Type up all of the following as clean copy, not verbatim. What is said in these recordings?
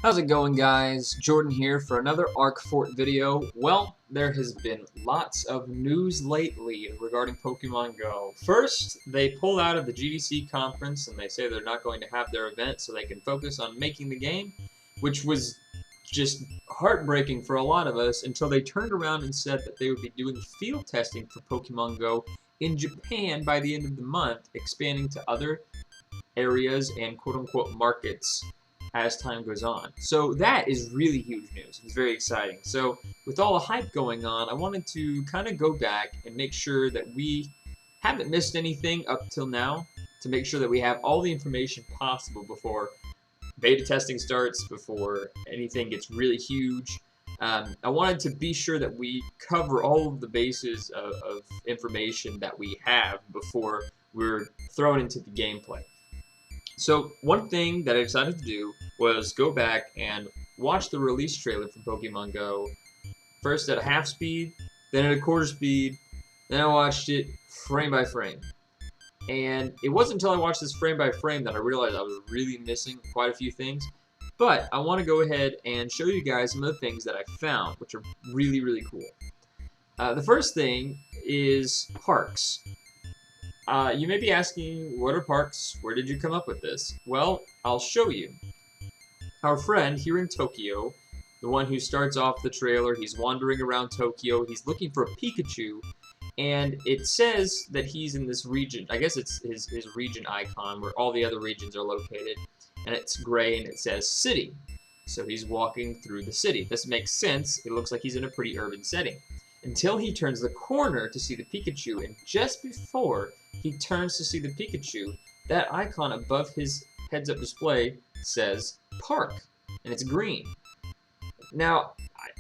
How's it going, guys? Jordan here for another Arc Fort video. Well, there has been lots of news lately regarding Pokemon Go. First, they pulled out of the GDC conference and they say they're not going to have their event so they can focus on making the game, which was just heartbreaking for a lot of us until they turned around and said that they would be doing field testing for Pokemon Go in Japan by the end of the month, expanding to other areas and quote-unquote markets as time goes on. So that is really huge news. It's very exciting. So with all the hype going on, I wanted to kind of go back and make sure that we haven't missed anything up till now, to make sure that we have all the information possible before beta testing starts, before anything gets really huge. I wanted to be sure that we cover all of the bases of information that we have before we're thrown into the gameplay. So one thing that I decided to do was go back and watch the release trailer for Pokemon Go, first at a half speed, then at a quarter speed, then I watched it frame by frame. And it wasn't until I watched this frame by frame that I realized I was really missing quite a few things. But I want to go ahead and show you guys some of the things that I found, which are really, really cool. The first thing is parks. You may be asking, what are parks? Where did you come up with this? Well, I'll show you. Our friend here in Tokyo, the one who starts off the trailer, he's wandering around Tokyo, he's looking for a Pikachu, and it says that he's in this region. I guess it's his region icon where all the other regions are located, and it's gray and it says city. So he's walking through the city. This makes sense. It looks like he's in a pretty urban setting. Until he turns the corner to see the Pikachu, and just before he turns to see the Pikachu, that icon above his heads-up display says Park, and it's green. Now,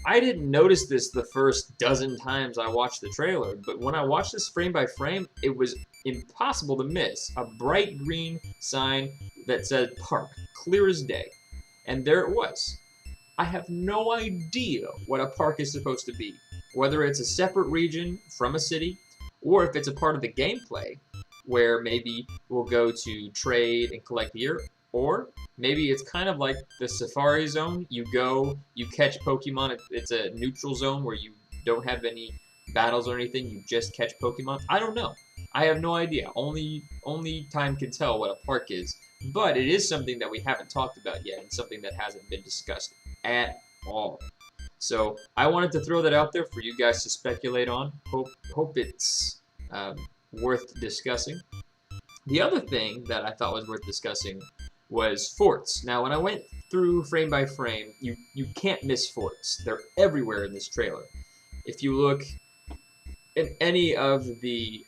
I didn't notice this the first dozen times I watched the trailer, but when I watched this frame by frame, it was impossible to miss. A bright green sign that said Park, clear as day. And there it was. I have no idea what a park is supposed to be. Whether it's a separate region from a city, or if it's a part of the gameplay, where maybe we'll go to trade and collect gear, or maybe it's kind of like the Safari Zone. You go, you catch Pokemon, it's a neutral zone where you don't have any battles or anything, you just catch Pokemon. I don't know. I have no idea. Only time can tell what a park is. But it is something that we haven't talked about yet, and something that hasn't been discussed at all. So I wanted to throw that out there for you guys to speculate on. Hope it's worth discussing. The other thing that I thought was worth discussing was forts. Now, when I went through frame by frame, you can't miss forts. They're everywhere in this trailer. If you look at any of the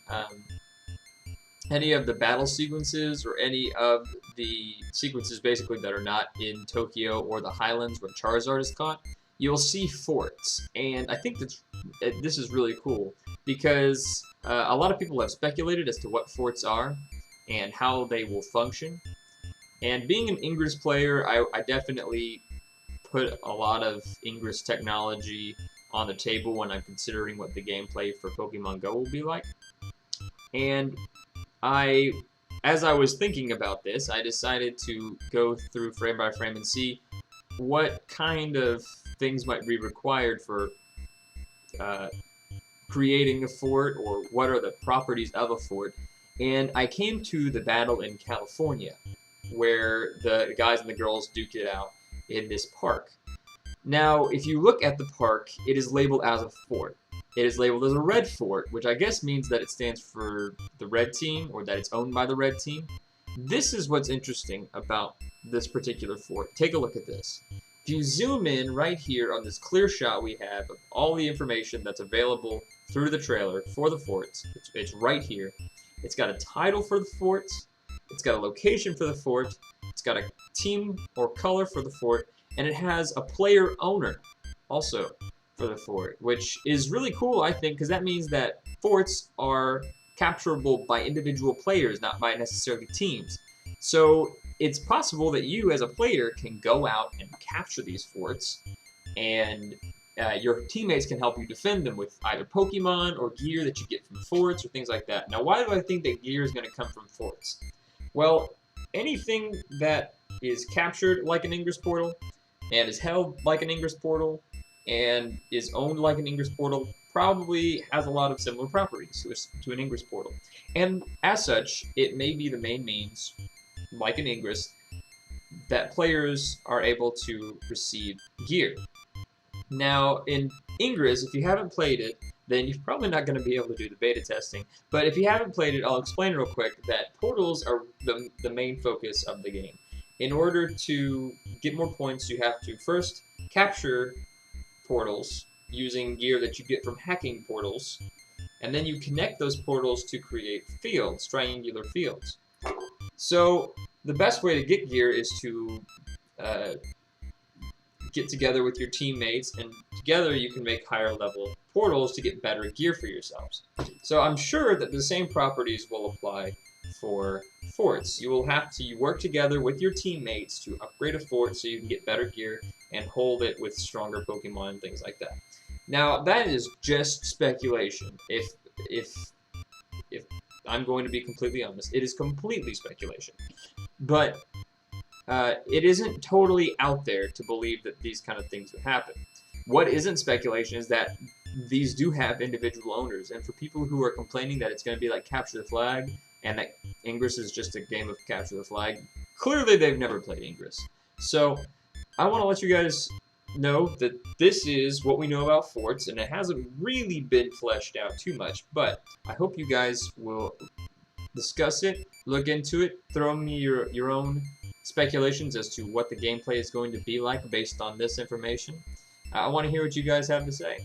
battle sequences, or any of the sequences basically that are not in Tokyo or the Highlands where Charizard is caught, you'll see forts. And I think this is really cool because a lot of people have speculated as to what forts are and how they will function. And being an Ingress player, I definitely put a lot of Ingress technology on the table when I'm considering what the gameplay for Pokemon Go will be like. And as I was thinking about this, I decided to go through frame by frame and see what kind of things might be required for creating a fort, or what are the properties of a fort. And I came to the battle in California, where the guys and the girls duke it out in this park. Now, if you look at the park, it is labeled as a fort. It is labeled as a red fort, which I guess means that it stands for the red team, or that it's owned by the red team. This is what's interesting about this particular fort. Take a look at this. If you zoom in right here on this clear shot we have of all the information that's available through the trailer for the forts, it's right here. It's got a title for the fort, it's got a location for the fort, it's got a team or color for the fort, and it has a player owner also for the fort, which is really cool, I think, because that means that forts are capturable by individual players, not by necessarily teams. So it's possible that you, as a player, can go out and capture these forts, and your teammates can help you defend them with either Pokemon or gear that you get from forts or things like that. Now, why do I think that gear is going to come from forts? Well, anything that is captured like an Ingress portal and is held like an Ingress portal and is owned like an Ingress portal, probably has a lot of similar properties to an Ingress portal. And as such, it may be the main means, like an Ingress, that players are able to receive gear. Now, in Ingress, if you haven't played it, then you're probably not going to be able to do the beta testing. But if you haven't played it, I'll explain real quick that portals are the main focus of the game. In order to get more points, you have to first capture portals using gear that you get from hacking portals, and then you connect those portals to create fields, triangular fields. So the best way to get gear is to get together with your teammates, and together you can make higher level portals to get better gear for yourselves. So I'm sure that the same properties will apply for forts. You will have to work together with your teammates to upgrade a fort so you can get better gear and hold it with stronger Pokemon and things like that. Now that is just speculation. If I'm going to be completely honest, it is completely speculation. But it isn't totally out there to believe that these kind of things would happen. What isn't speculation is that these do have individual owners, and for people who are complaining that it's going to be like Capture the Flag, and that Ingress is just a game of Capture the Flag, clearly they've never played Ingress. So I want to let you guys know that this is what we know about forts, and it hasn't really been fleshed out too much, but I hope you guys will discuss it, look into it, throw me your own speculations as to what the gameplay is going to be like based on this information. I want to hear what you guys have to say.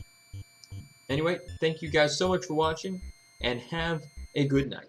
Anyway, thank you guys so much for watching, and have a good night.